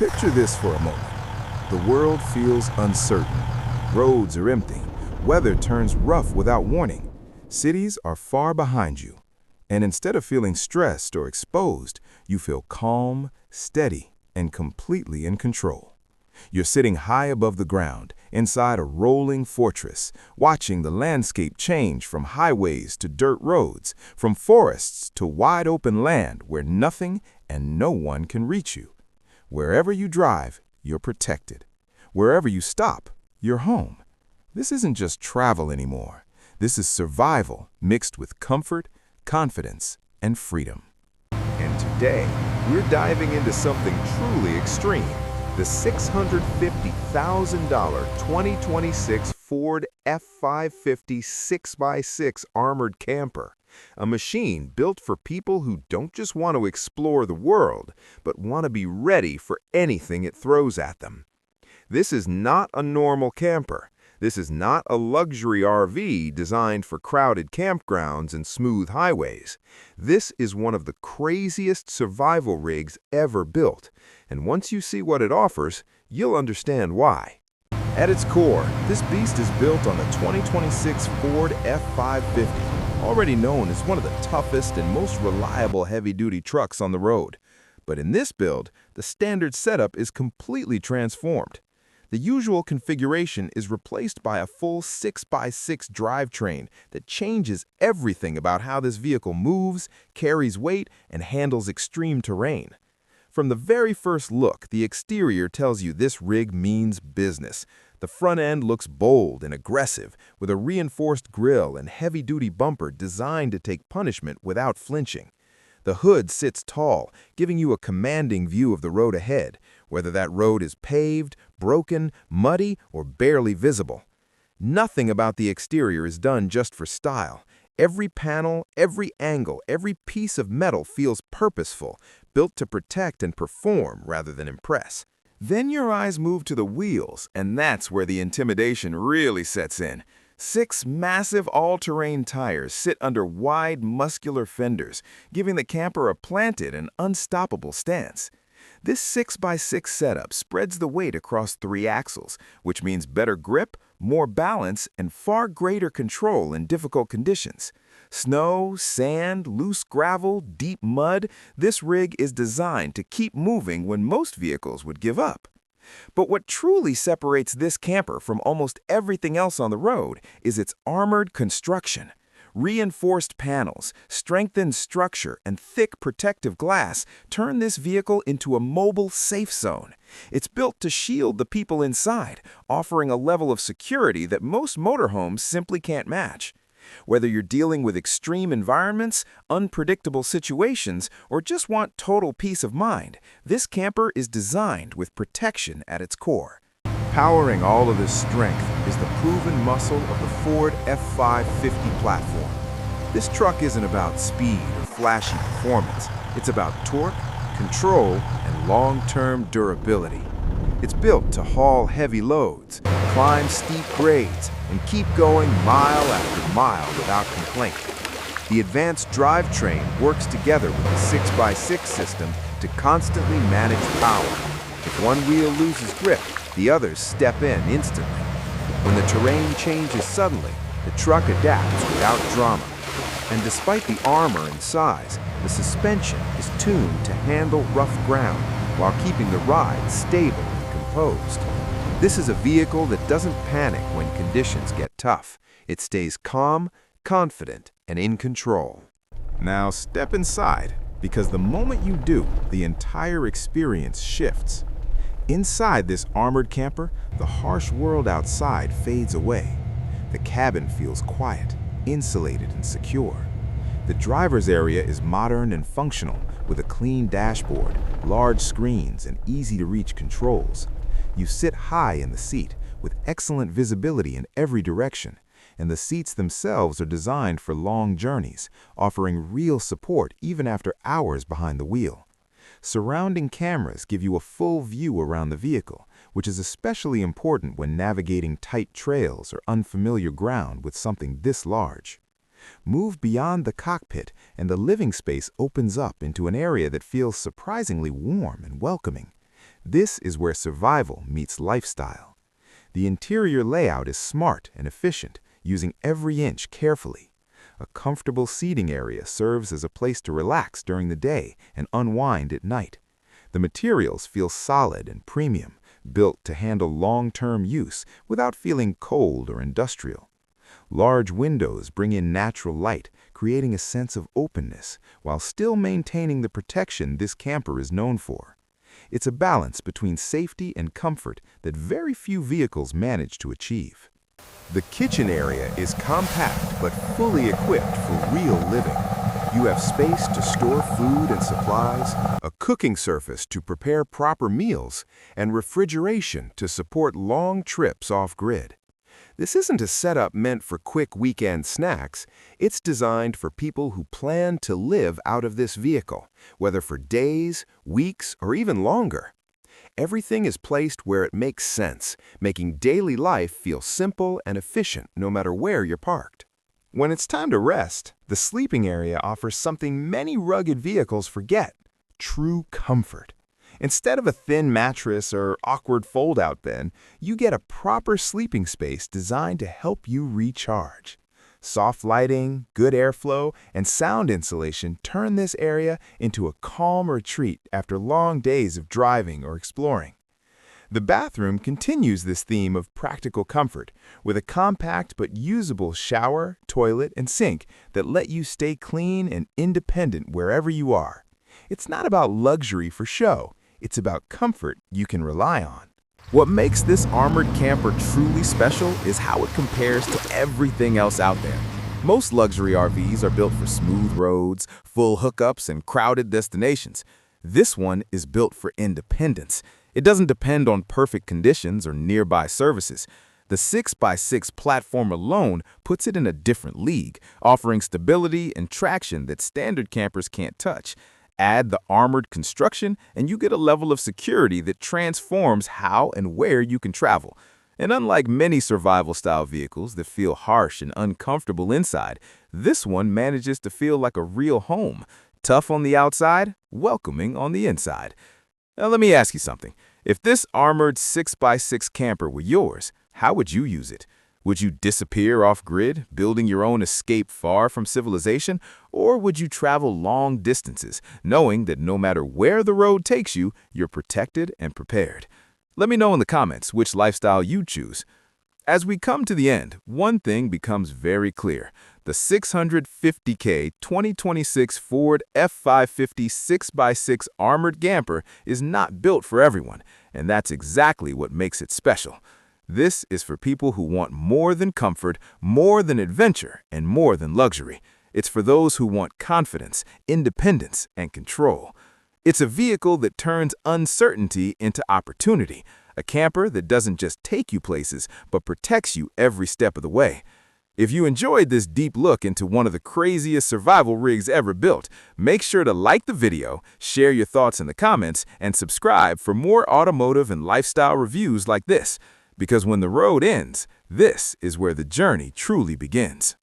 Picture this for a moment. The world feels uncertain. Roads are empty. Weather turns rough without warning. Cities are far behind you. And instead of feeling stressed or exposed, you feel calm, steady, and completely in control. You're sitting high above the ground, inside a rolling fortress, watching the landscape change from highways to dirt roads, from forests to wide open land where nothing and no one can reach you. Wherever you drive, you're protected. Wherever you stop, you're home. This isn't just travel anymore. This is survival mixed with comfort, confidence, and freedom. And today, we're diving into something truly extreme. The $650,000 2026 Ford F-550 6x6 armored camper. A machine built for people who don't just want to explore the world, but want to be ready for anything it throws at them. This is not a normal camper. This is not a luxury RV designed for crowded campgrounds and smooth highways. This is one of the craziest survival rigs ever built, and once you see what it offers, you'll understand why. At its core, this beast is built on the 2026 Ford F-550, already known as one of the toughest and most reliable heavy-duty trucks on the road. But in this build, the standard setup is completely transformed. The usual configuration is replaced by a full 6x6 drivetrain that changes everything about how this vehicle moves, carries weight, and handles extreme terrain. From the very first look, the exterior tells you this rig means business. The front end looks bold and aggressive, with a reinforced grille and heavy-duty bumper designed to take punishment without flinching. The hood sits tall, giving you a commanding view of the road ahead, whether that road is paved, broken, muddy, or barely visible. Nothing about the exterior is done just for style. Every panel, every angle, every piece of metal feels purposeful, built to protect and perform rather than impress. Then your eyes move to the wheels, and that's where the intimidation really sets in. 6 massive all-terrain tires sit under wide, muscular fenders, giving the camper a planted and unstoppable stance. This 6x6 setup spreads the weight across 3 axles, which means better grip, more balance, and far greater control in difficult conditions. Snow, sand, loose gravel, deep mud, this rig is designed to keep moving when most vehicles would give up. But what truly separates this camper from almost everything else on the road is its armored construction. Reinforced panels, strengthened structure, and thick protective glass turn this vehicle into a mobile safe zone. It's built to shield the people inside, offering a level of security that most motorhomes simply can't match. Whether you're dealing with extreme environments, unpredictable situations, or just want total peace of mind, this camper is designed with protection at its core. Powering all of this strength is the proven muscle of the Ford F-550 platform. This truck isn't about speed or flashy performance. It's about torque, control, and long-term durability. It's built to haul heavy loads, climb steep grades, and keep going mile after mile without complaint. The advanced drivetrain works together with the 6x6 system to constantly manage power. If one wheel loses grip, the others step in instantly. When the terrain changes suddenly, the truck adapts without drama. And despite the armor and size, the suspension is tuned to handle rough ground while keeping the ride stable and composed. This is a vehicle that doesn't panic when conditions get tough. It stays calm, confident, and in control. Now step inside, because the moment you do, the entire experience shifts. Inside this armored camper, the harsh world outside fades away. The cabin feels quiet, insulated, and secure. The driver's area is modern and functional, with a clean dashboard, large screens, and easy-to-reach controls. You sit high in the seat, with excellent visibility in every direction, and the seats themselves are designed for long journeys, offering real support even after hours behind the wheel. Surrounding cameras give you a full view around the vehicle, which is especially important when navigating tight trails or unfamiliar ground with something this large. Move beyond the cockpit, and the living space opens up into an area that feels surprisingly warm and welcoming. This is where survival meets lifestyle. The interior layout is smart and efficient, using every inch carefully. A comfortable seating area serves as a place to relax during the day and unwind at night. The materials feel solid and premium, built to handle long-term use without feeling cold or industrial. Large windows bring in natural light, creating a sense of openness, while still maintaining the protection this camper is known for. It's a balance between safety and comfort that very few vehicles manage to achieve. The kitchen area is compact but fully equipped for real living. You have space to store food and supplies, a cooking surface to prepare proper meals, and refrigeration to support long trips off-grid. This isn't a setup meant for quick weekend snacks. It's designed for people who plan to live out of this vehicle, whether for days, weeks, or even longer. Everything is placed where it makes sense, making daily life feel simple and efficient no matter where you're parked. When it's time to rest, the sleeping area offers something many rugged vehicles forget: true comfort. Instead of a thin mattress or awkward fold-out bed, you get a proper sleeping space designed to help you recharge. Soft lighting, good airflow, and sound insulation turn this area into a calm retreat after long days of driving or exploring. The bathroom continues this theme of practical comfort, with a compact but usable shower, toilet, and sink that let you stay clean and independent wherever you are. It's not about luxury for show. It's about comfort you can rely on. What makes this armored camper truly special is how it compares to everything else out there. Most luxury RVs are built for smooth roads, full hookups, and crowded destinations. This one is built for independence. It doesn't depend on perfect conditions or nearby services. The 6x6 platform alone puts it in a different league, offering stability and traction that standard campers can't touch. Add the armored construction, and you get a level of security that transforms how and where you can travel. And unlike many survival-style vehicles that feel harsh and uncomfortable inside, this one manages to feel like a real home. Tough on the outside, welcoming on the inside. Now let me ask you something. If this armored 6x6 camper were yours, how would you use it? Would you disappear off-grid, building your own escape far from civilization? Or would you travel long distances, knowing that no matter where the road takes you, you're protected and prepared? Let me know in the comments which lifestyle you'd choose. As we come to the end, one thing becomes very clear. The 650K 2026 Ford F-550 6x6 armored camper is not built for everyone, and that's exactly what makes it special. This is for people who want more than comfort, more than adventure, and more than luxury. It's for those who want confidence, independence, and control. It's a vehicle that turns uncertainty into opportunity, a camper that doesn't just take you places, but protects you every step of the way. If you enjoyed this deep look into one of the craziest survival rigs ever built, make sure to like the video, share your thoughts in the comments, and subscribe for more automotive and lifestyle reviews like this. Because when the road ends, this is where the journey truly begins.